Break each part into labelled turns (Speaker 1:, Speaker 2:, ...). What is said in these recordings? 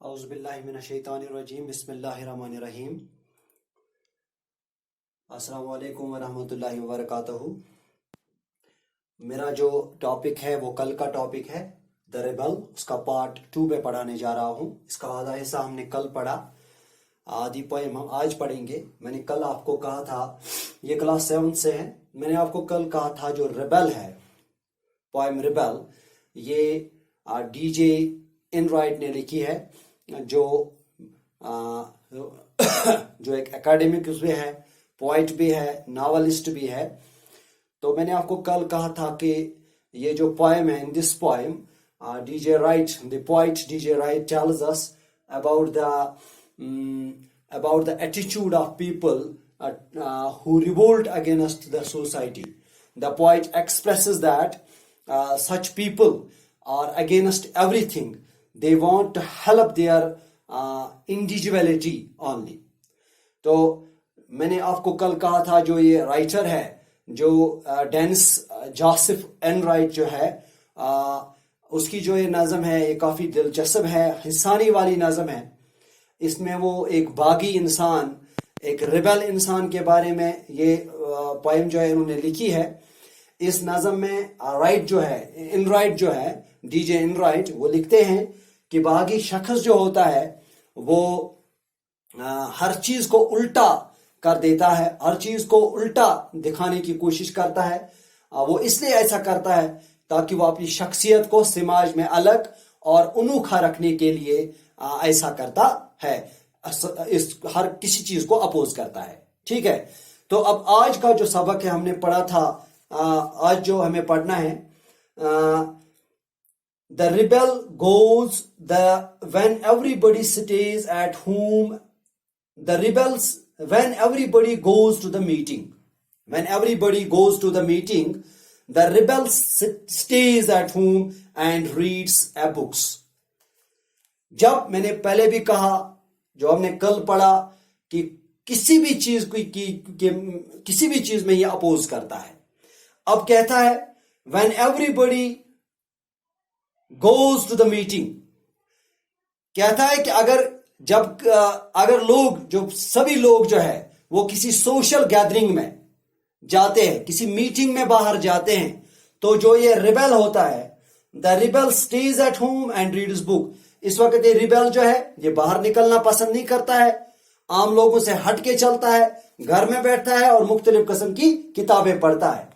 Speaker 1: औज़ुबिल्लाहिमिनश्शैतानिर्रजीम बिस्मिल्लाहिर्रहमानिर्रहीम। अस्सलामु अलैकुम वरहमतुल्लाहि वबरकातुहू। मेरा जो टॉपिक है वो कल का टॉपिक है द रिबल, उसका पार्ट 2 में पढ़ाने जा रहा हूँ। इसका आधा हिस्सा हमने कल पढ़ा, आधी पोएम हम आज पढ़ेंगे। मैंने कल आपको कहा था, ये क्लास 7 से है, मैंने आपको कल कहा था जो रिबल है, पोएम रिबल, ये डीजे इनराइट ने लिखी है, जो जो एक एकेडमिक भी है, पोइट भी है, नॉवेलिस्ट भी है। तो मैंने आपको कल कहा था कि ये जो पोएम है, in this poem DJ right, the poet DJ right tells us about the attitude of people who revolt against the society. The poet expresses that such people are against everything. They want to help their individuality only. तो मैंने आपको कल कहा था जो ये writer है, जो डेनिस जोसेफ एनराइट जो है, उसकी जो ये नज़म है ये काफ़ी दिलचस्प है, हिस्सानी वाली नज़म है। इसमें वो एक बागी इंसान, एक रिबल इंसान के बारे में ये पोएम जो है इन्होंने लिखी है। इस नज़म में राइट जो है, इनराइट जो है, डीजे इनराइट, वो लिखते हैं कि बागी शख्स जो होता है वो हर चीज़ को उल्टा कर देता है, हर चीज़ को उल्टा दिखाने की कोशिश करता है। वो इसलिए ऐसा करता है ताकि वो अपनी शख्सियत को समाज में अलग और अनोखा रखने के लिए ऐसा करता है, इस हर किसी चीज को अपोज करता है। ठीक है, तो अब आज का जो सबक है हमने पढ़ा था, आज जो हमें पढ़ना है, the rebel goes when everybody stays at home, the rebels when everybody goes to the meeting, when everybody goes to the meeting, the rebel stays at home and reads a books. जब मैंने पहले भी कहा, जो हमने कल पढ़ा, कि किसी भी चीज किसी भी चीज में ये अपोज करता है। अब कहता है when everybody goes to the meeting, कहता है कि अगर लोग, जो सभी लोग जो है वो किसी सोशल गैदरिंग में जाते हैं, किसी मीटिंग में बाहर जाते हैं, तो जो ये रिबेल होता है, the rebel stays at home and reads book, इस वक्त ये रिबेल जो है ये बाहर निकलना पसंद नहीं करता है, आम लोगों से हट के चलता है, घर में बैठता है और मुख्तलिफ किस्म की किताबें पढ़ता है।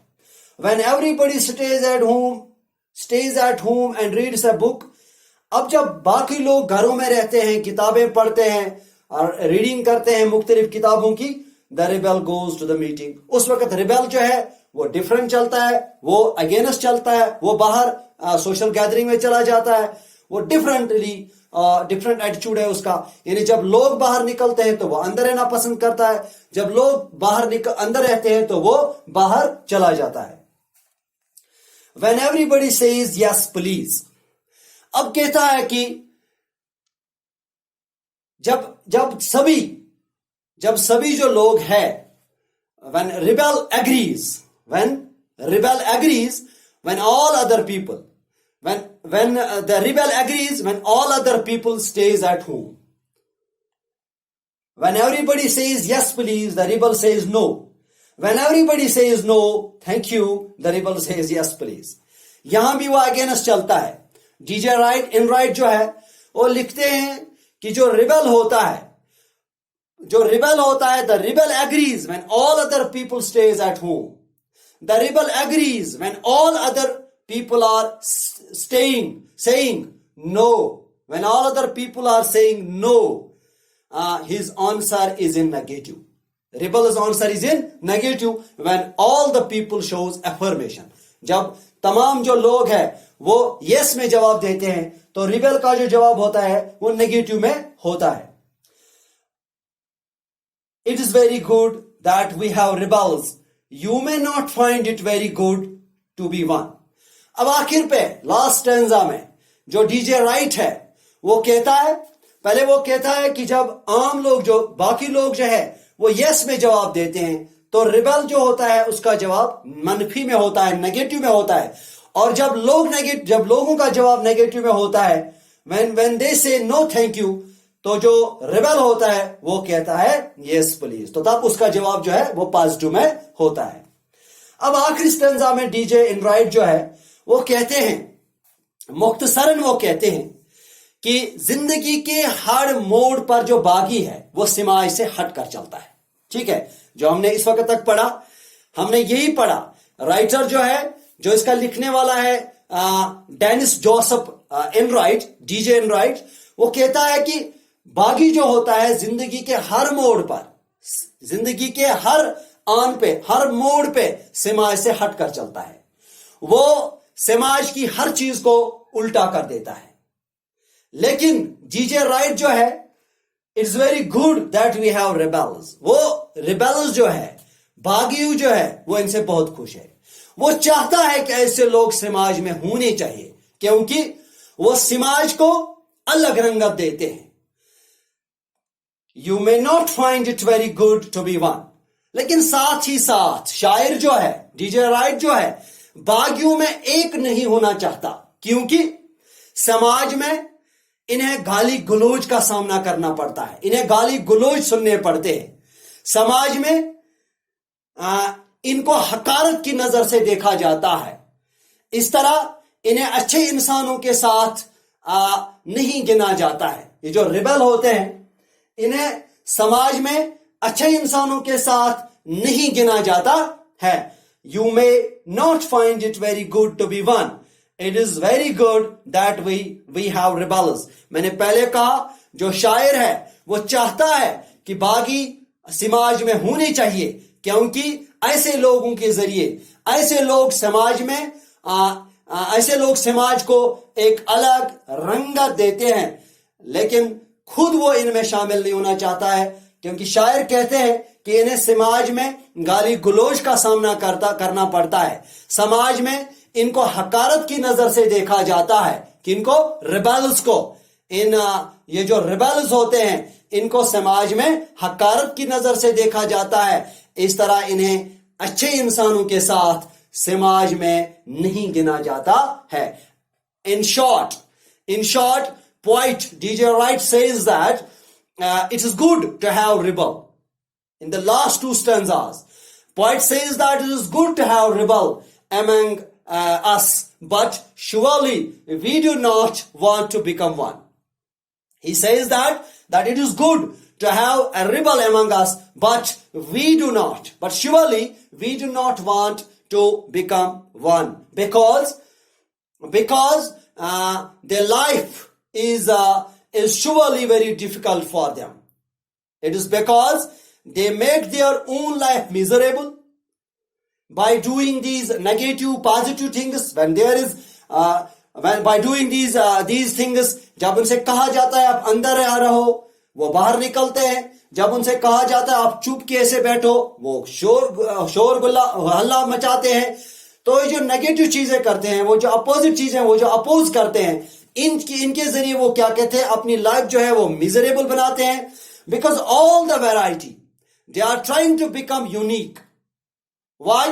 Speaker 1: When everybody stays at home and reads a book, अब जब बाकी लोग घरों में रहते हैं, किताबें पढ़ते हैं और रीडिंग करते हैं मुख्तलिफ किताबों की, the rebel goes to the meeting, उस वक्त रिबेल जो है वो डिफरेंट चलता है, वो अगेंस्ट चलता है, वो बाहर सोशल गैदरिंग में चला जाता है, वो डिफरेंट एटीट्यूड है उसका। यानी जब लोग बाहर निकलते हैं तो वो अंदर रहना पसंद करता है, जब लोग अंदर रहते हैं तो वो बाहर चला जाता है। When everybody says yes please, अब कहता है कि जब सभी जो लोग हैं, when rebel agrees, when all other people, when the rebel agrees, when all other people stays at home. When everybody says yes please, the rebel says no. When everybody says no thank you, the rebel says yes please. यहां भी वो against चलता है। DJ right इनराइट जो है वो लिखते हैं कि जो रिबेल होता है, the rebel agrees when all other people stays at home. The rebel agrees when all other people are saying no. When all other people are saying no, his answer is in negative. Rebel's answer is in negative when all the people shows affirmation. जब तमाम जो लोग हैं वो yes में जवाब देते हैं, तो रिबेल का जो जवाब होता है वो नेगेटिव में होता है। It is very good that we have rebels. You may not find it very good to be one. अब आखिर पे लास्ट स्टैंजा में जो डीजे राइट है वो कहता है, पहले वो कहता है कि जब आम लोग, जो बाकी लोग जो है वो यस में जवाब देते हैं, तो रिबेल जो होता है उसका जवाब मनफी में होता है, नेगेटिव में होता है। और जब लोगों का जवाब नेगेटिव में होता है, when they say no thank you, तो जो रिबेल होता है वो कहता है yes please, तो तब उसका जवाब जो है वो पॉजिटिव में होता है। अब आखिरी स्टेंजा में डीजे इनराइट जो है वो कहते हैं, मुख्तसरन वो कहते हैं कि जिंदगी के हर मोड़ पर जो बागी है वो समाज से हट कर चलता है। ठीक है, जो हमने इस वक्त तक पढ़ा, हमने यही पढ़ा। राइटर जो है, जो इसका लिखने वाला है डेनिस जोसेफ इनराइट, डीजे इनराइट, वो कहता है कि बागी जो होता है जिंदगी के हर मोड़ पर, जिंदगी के हर आन पे, हर मोड़ पे समाज से हट कर चलता है। वो समाज की हर चीज को उल्टा कर देता है। लेकिन डीजे राइट जो है, it's very good that we have rebels. वो रिबेल्स जो है, बागी जो है, वो इनसे बहुत खुश है। वो चाहता है कि ऐसे लोग समाज में होने चाहिए, क्योंकि वो समाज को अलग रंगत देते हैं। You may not find it very good to be one, लेकिन साथ ही साथ शायर जो है, डीजे राइट जो है, बागियों में एक नहीं होना चाहता, क्योंकि समाज में इन्हें गाली गलौज का सामना करना पड़ता है, इन्हें गाली गलौज सुनने पड़ते हैं। समाज में इनको हकारत की नजर से देखा जाता है। इस तरह इन्हें अच्छे इंसानों के साथ नहीं गिना जाता है। ये जो रिबेल होते हैं, इन्हें समाज में अच्छे इंसानों के साथ नहीं गिना जाता है। You may not find it very good to be one, it is very good that we have rebels. मैंने पहले कहा, जो शायर है वो चाहता है कि बागी समाज में होने चाहिए, क्योंकि ऐसे लोगों के जरिए ऐसे लोग समाज में ऐसे लोग समाज को एक अलग रंगत देते हैं। लेकिन खुद वो इनमें शामिल नहीं होना चाहता है, क्योंकि शायर कहते हैं कि इन्हें समाज में गाली गलौज का सामना करना पड़ता है। समाज में इनको हकारत की नजर से देखा जाता है, कि इनको रिबेल्स को, ये जो रिबेल्स होते हैं, इनको समाज में हकारत की नजर से देखा जाता है। इस तरह इन्हें अच्छे इंसानों के साथ समाज में नहीं गिना जाता है। In short, poet DJ Wright says that it is good to have rebel. In the last two stanzas, poet says that it is good to have rebel among us, but surely we do not want to become one. He says that it is good to have a rebel among us, but surely we do not want to become one, because their life is surely very difficult for them. It is because they make their own life miserable by doing these negative, positive things. When there is by doing these things, जब उनसे कहा जाता है आप अंदर रहो, वो बाहर निकलते हैं। जब उनसे कहा जाता है आप चुप कैसे बैठो, वो शोर गुल्ला हल्ला मचाते हैं। तो ये जो नेगेटिव चीजें करते हैं, वो जो अपोजिट चीजें, वो जो अपोज करते हैं, इनके जरिए वो क्या कहते हैं, अपनी लाइफ जो है वो मिजरेबल बनाते हैं। Because all the variety they are trying to become unique. Why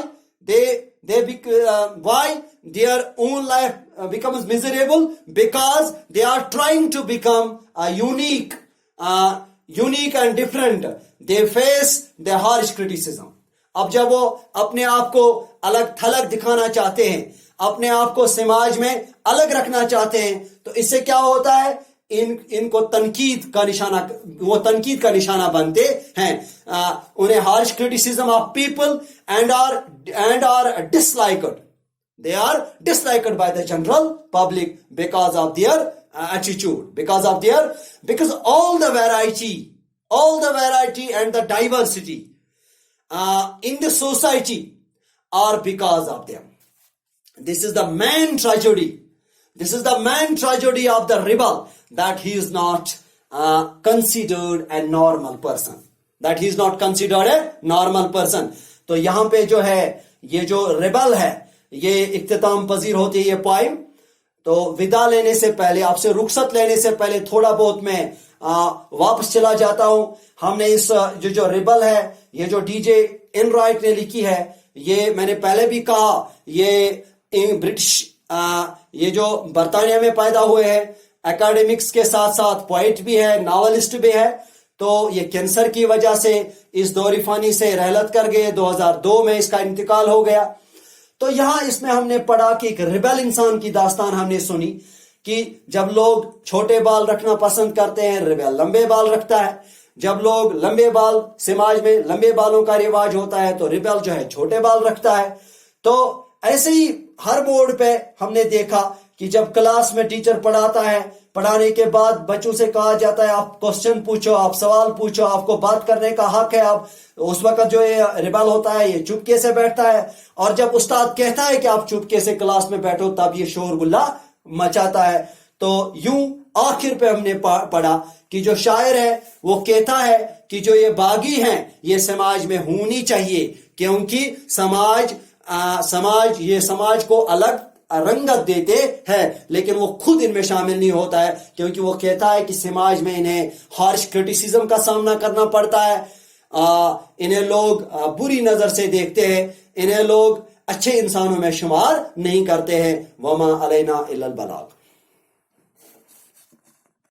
Speaker 1: their own life becomes miserable? Because they are trying to become unique and different. They face the harsh criticism. अब जब वो अपने आप को अलग थलग दिखाना चाहते हैं, अपने आप को समाज में अलग रखना चाहते हैं, तो इससे क्या होता है, इनको तनकीद का निशाना बनते हैं। उन्हें harsh criticism of people and are disliked. They are disliked by the general public because of their attitude, because all the variety and the diversity in the society are because of them. This is the main tragedy. This is the main tragedy of the rebel, that he is not considered a normal person. तो यहां पे जो है, ये जो rebel है, ये इख्तिताम पजीर होती है ये पोइम। तो विदा लेने से पहले, आपसे रुखसत लेने से पहले थोड़ा बहुत मैं वापस चला जाता हूं। हमने इस जो रिबल है, ये जो डीजे इनराइट ने लिखी है, ये मैंने पहले भी कहा, ये ब्रिटिश, ये जो बरतानिया में पैदा हुए हैं, एकेडमिक्स के साथ साथ पोइट भी है, नॉवेलिस्ट भी है। तो ये कैंसर की वजह से इस दौर फानी से रहलत कर गए, 2002 में इसका इंतकाल हो गया। तो यहां इसमें हमने पढ़ा कि एक रिबेल इंसान की दास्तान हमने सुनी कि जब लोग छोटे बाल रखना पसंद करते हैं, रिबेल लंबे बाल रखता है। जब लोग लंबे बाल, समाज में लंबे बालों का रिवाज होता है, तो रिबेल जो है छोटे बाल रखता है। तो ऐसे ही हर मोड़ पे हमने देखा कि जब क्लास में टीचर पढ़ाता है, पढ़ाने के बाद बच्चों से कहा जाता है आप क्वेश्चन पूछो, आप सवाल पूछो, आपको बात करने का हक है। आप उस वक्त जो ये रिबेल होता है ये चुपके से बैठता है, और जब उस्ताद कहता है कि आप चुपके से क्लास में बैठो तब ये शोर गुल्ला मचाता है। तो यूं आखिर पे हमने पढ़ा कि जो शायर है वो कहता है कि जो ये बागी हैं ये समाज में होनी चाहिए, क्योंकि समाज को अलग रंगत देते हैं, लेकिन वो खुद इनमें शामिल नहीं होता है, क्योंकि वो कहता है कि समाज में इन्हें हार्श क्रिटिसिज्म का सामना करना पड़ता है। इन्हें लोग बुरी नजर से देखते हैं, इन्हें लोग अच्छे इंसानों में शुमार नहीं करते हैं। वमा अलैना इल्लल बलाग।